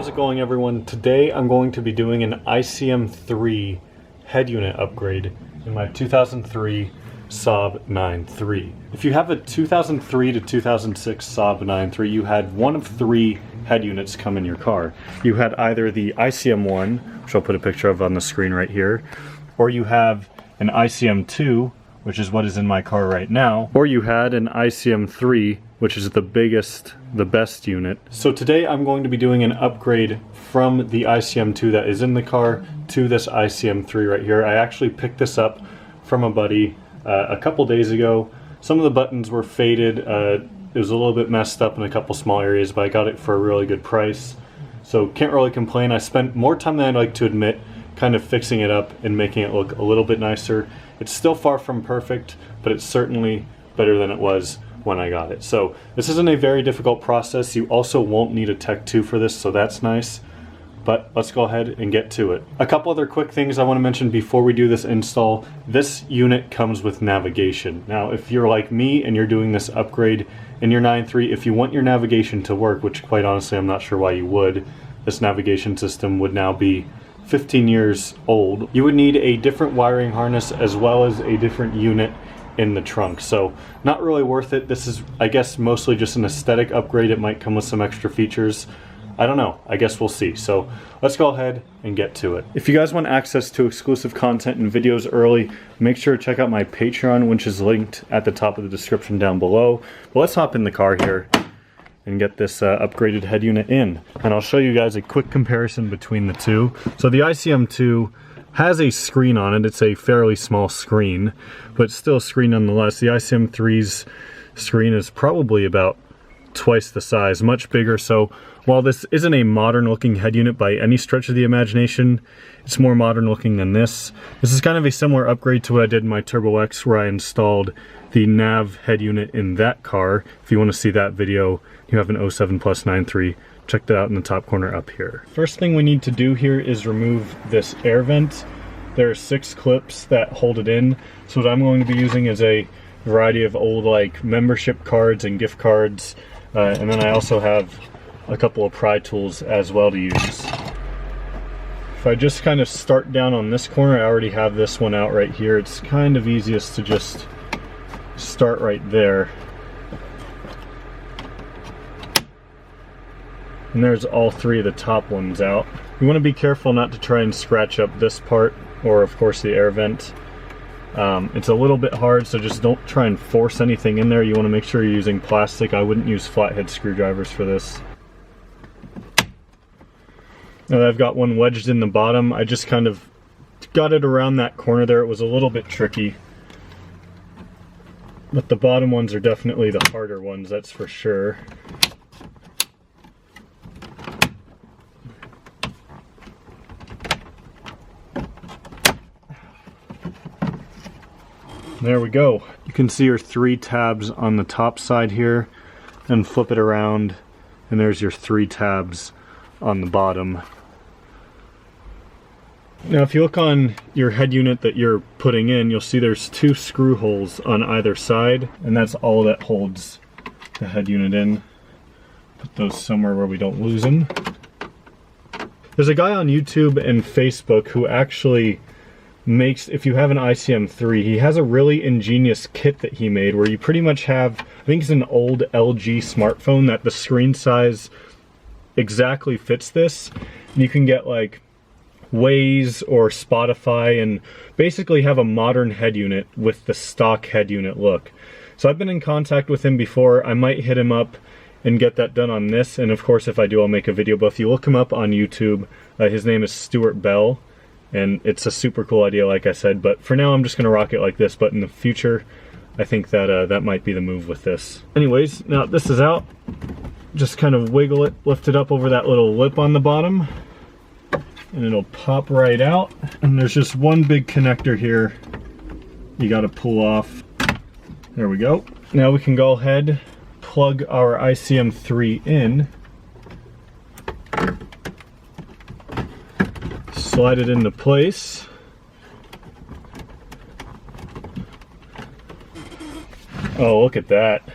How's it going, everyone? Today I'm going to be doing an ICM3 head unit upgrade in my 2003 Saab 9.3. If you have a 2003 to 2006 Saab 9.3, you had one of three head units come in your car. You had either the ICM1, which I'll put a picture of on the screen right here, or you have an ICM2, which is what is in my car right now, or you had an ICM3, which is the biggest, the best unit. So today I'm going to be doing an upgrade from the ICM2 that is in the car to this ICM3 right here. I actually picked this up from a buddy a couple days ago. Some of the buttons were faded. It was a little bit messed up in a couple small areas, but I got it for a really good price. So can't really complain. I spent more time than I'd like to admit kind of fixing it up and making it look a little bit nicer. It's still far from perfect, but it's certainly better than it was when I got it. So this isn't a very difficult process. You also won't need a Tech 2 for this, so that's nice. But let's go ahead and get to it. A couple other quick things I want to mention before we do this install. This unit comes with navigation. Now, if you're like me and you're doing this upgrade in your 9.3, if you want your navigation to work, which quite honestly I'm not sure why you would, this navigation system would now be 15 years old. You would need a different wiring harness as well as a different unit in the trunk, so not really worth it. This is, I guess, mostly just an aesthetic upgrade. It might come with some extra features. I don't know. I guess we'll see. So let's go ahead and get to it. If you guys want access to exclusive content and videos early, make sure to check out my Patreon, which is linked at the top of the description down below. But let's hop in the car here and get this upgraded head unit in. And I'll show you guys a quick comparison between the two. So the ICM2 has a screen on it. It's a fairly small screen, but still a screen nonetheless. The ICM3's screen is probably about twice the size, much bigger. So while this isn't a modern looking head unit by any stretch of the imagination, it's more modern looking than this. This is kind of a similar upgrade to what I did in my Turbo X, where I installed the nav head unit in that car. If you want to see that video, you have an 07 Plus 9.3. Check that out in the top corner up here. First thing we need to do here is remove this air vent. There are 6 clips that hold it in. So what I'm going to be using is a variety of old like membership cards and gift cards. And then I also have a couple of pry tools as well to use. If I just kind of start down on this corner, I already have this one out right here. It's kind of easiest to just start right there. And there's all 3 of the top ones out. You want to be careful not to try and scratch up this part, or of course the air vent. It's a little bit hard, so just don't try and force anything in there. You want to make sure you're using plastic. I wouldn't use flathead screwdrivers for this. Now that I've got one wedged in the bottom, I just kind of got it around that corner there. It was a little bit tricky, but the bottom ones are definitely the harder ones, that's for sure. There we go. You can see your 3 tabs on the top side here, and flip it around, and there's your 3 tabs on the bottom. Now if you look on your head unit that you're putting in, you'll see there's 2 screw holes on either side, and that's all that holds the head unit in. Put those somewhere where we don't lose them. There's a guy on YouTube and Facebook who actually makes, if you have an ICM3, he has a really ingenious kit that he made where you pretty much have, I think it's an old LG smartphone that the screen size exactly fits this. And you can get like Waze or Spotify and basically have a modern head unit with the stock head unit look. So I've been in contact with him before. I might hit him up and get that done on this, and of course if I do, I'll make a video. But if you look him up on YouTube, his name is Stuart Bell. And it's a super cool idea, like I said, but for now I'm just gonna rock it like this, but in the future I think that that might be the move with this. Anyways, now this is out, just kind of wiggle it, lift it up over that little lip on the bottom, and it'll pop right out. And there's just one big connector here you gotta pull off. There we go. Now we can go ahead, plug our ICM3 in, slide it into place. Oh, look at that.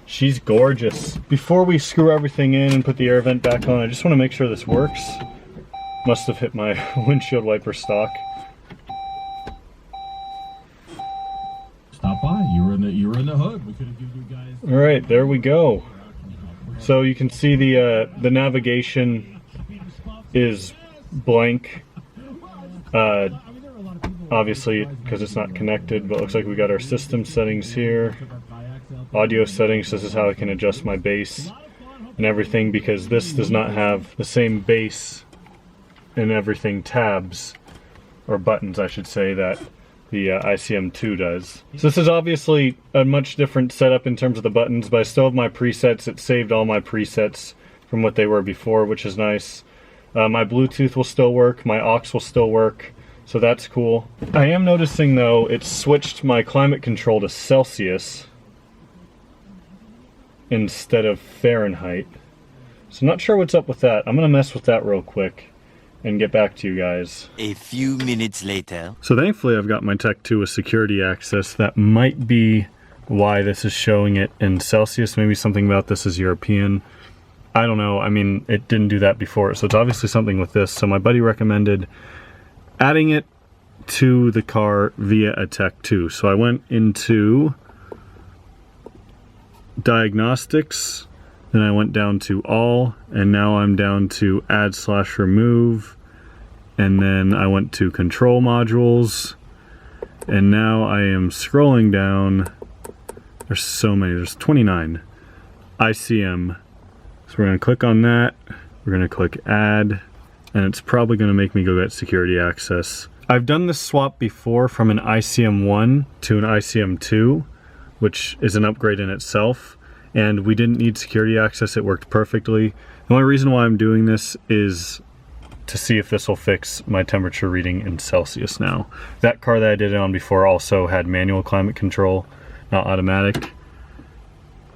She's gorgeous. Before we screw everything in and put the air vent back on, I just want to make sure this works. Must have hit my windshield wiper stock. Stop by. You were in the hood. We could have given you guys. All right, there we go. So you can see the navigation is blank. Obviously, because it's not connected, but it looks like we got our system settings here. Audio settings, this is how I can adjust my bass and everything, because this does not have the same bass and everything tabs, or buttons I should say, that the ICM2 does. So this is obviously a much different setup in terms of the buttons, but I still have my presets. It saved all my presets from what they were before, which is nice. My Bluetooth will still work, my aux will still work, so that's cool. I am noticing though, it's switched my climate control to Celsius instead of Fahrenheit. So I'm not sure what's up with that. I'm gonna mess with that real quick and get back to you guys. A few minutes later. So thankfully I've got my Tech 2 with security access. That might be why this is showing it in Celsius. Maybe something about this is European. I don't know. I mean, it didn't do that before, so it's obviously something with this. So my buddy recommended adding it to the car via a Tech 2. So I went into diagnostics, then I went down to all, and now I'm down to add/remove, and then I went to control modules, and now I am scrolling down. There's so many, there's 29. ICM. So we're gonna click on that, we're gonna click add, and it's probably gonna make me go get security access. I've done this swap before from an ICM1 to an ICM2, which is an upgrade in itself, and we didn't need security access. It worked perfectly. The only reason why I'm doing this is to see if this will fix my temperature reading in Celsius now. That car that I did it on before also had manual climate control, not automatic.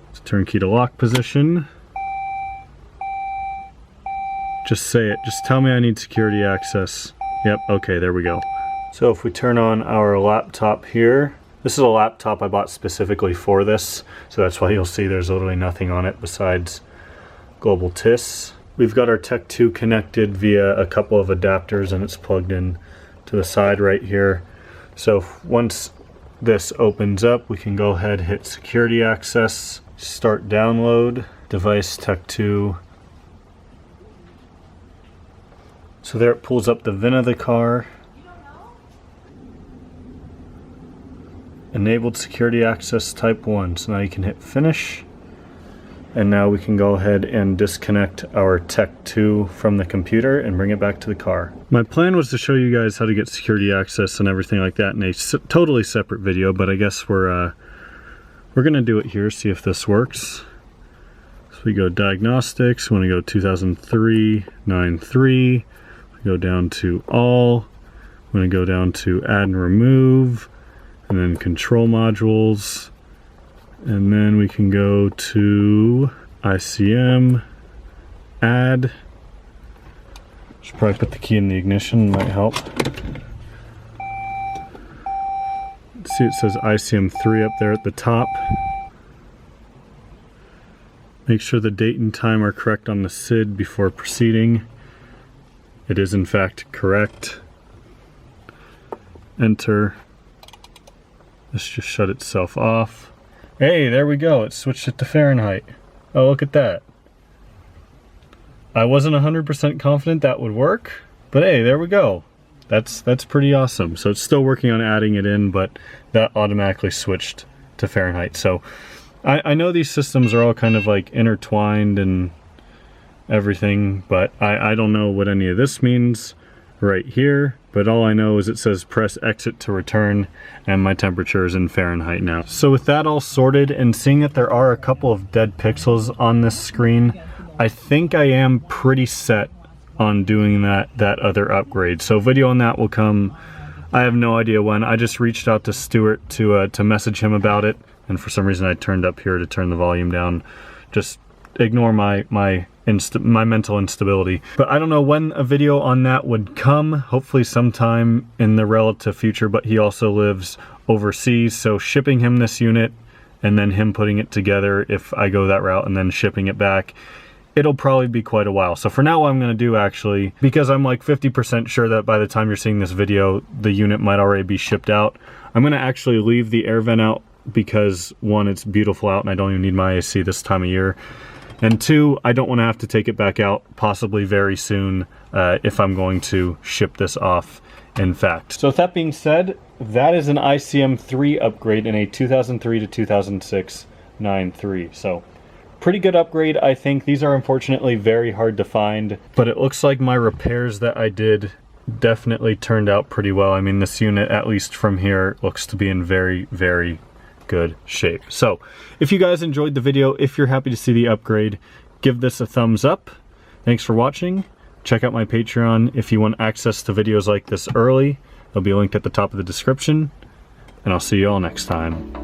Let's turn key to lock position. Just say it, just tell me I need security access. Yep, okay, there we go. So if we turn on our laptop here, this is a laptop I bought specifically for this, so that's why you'll see there's literally nothing on it besides global TIS. We've got our Tech 2 connected via a couple of adapters, and it's plugged in to the side right here. So once this opens up, we can go ahead, hit security access, start download, device Tech 2. So there it pulls up the VIN of the car. Enabled security access type 1. So now you can hit finish. And now we can go ahead and disconnect our Tech 2 from the computer and bring it back to the car. My plan was to show you guys how to get security access and everything like that in a totally separate video, but I guess we're gonna do it here, see if this works. So we go diagnostics, we want to go 2003-93, we go down to all, we want to go down to add and remove, and then control modules, and then we can go to ICM, add. Should probably put the key in the ignition, might help. See, it says ICM3 up there at the top. Make sure the date and time are correct on the SID before proceeding. It is in fact correct. Enter. This just shut itself off. Hey, there we go. It switched it to Fahrenheit. Oh, look at that. I wasn't 100% confident that would work, but hey, there we go. That's pretty awesome. So it's still working on adding it in, but that automatically switched to Fahrenheit. So I know these systems are all kind of like intertwined and everything, but I don't know what any of this means right here. But all I know is it says press exit to return, and my temperature is in Fahrenheit now. So with that all sorted and seeing that there are a couple of dead pixels on this screen, I think I am pretty set on doing that other upgrade. So video on that will come, I have no idea when. I just reached out to Stuart to message him about it, and for some reason I turned up here to turn the volume down. Just ignore my mental instability. But I don't know when a video on that would come, hopefully sometime in the relative future, but he also lives overseas, so shipping him this unit and then him putting it together if I go that route and then shipping it back, it'll probably be quite a while. So for now, what I'm gonna do actually, because I'm like 50% sure that by the time you're seeing this video, the unit might already be shipped out, I'm gonna actually leave the air vent out because one, it's beautiful out and I don't even need my AC this time of year. And two, I don't wanna have to take it back out possibly very soon if I'm going to ship this off, in fact. So with that being said, that is an ICM3 upgrade in a 2003 to 2006 9.3. So pretty good upgrade, I think. These are unfortunately very hard to find, but it looks like my repairs that I did definitely turned out pretty well. I mean, this unit, at least from here, looks to be in very, very good shape. So if you guys enjoyed the video, if you're happy to see the upgrade, give this a thumbs up. Thanks for watching. Check out my Patreon if you want access to videos like this early. They'll be linked at the top of the description, and I'll see you all next time.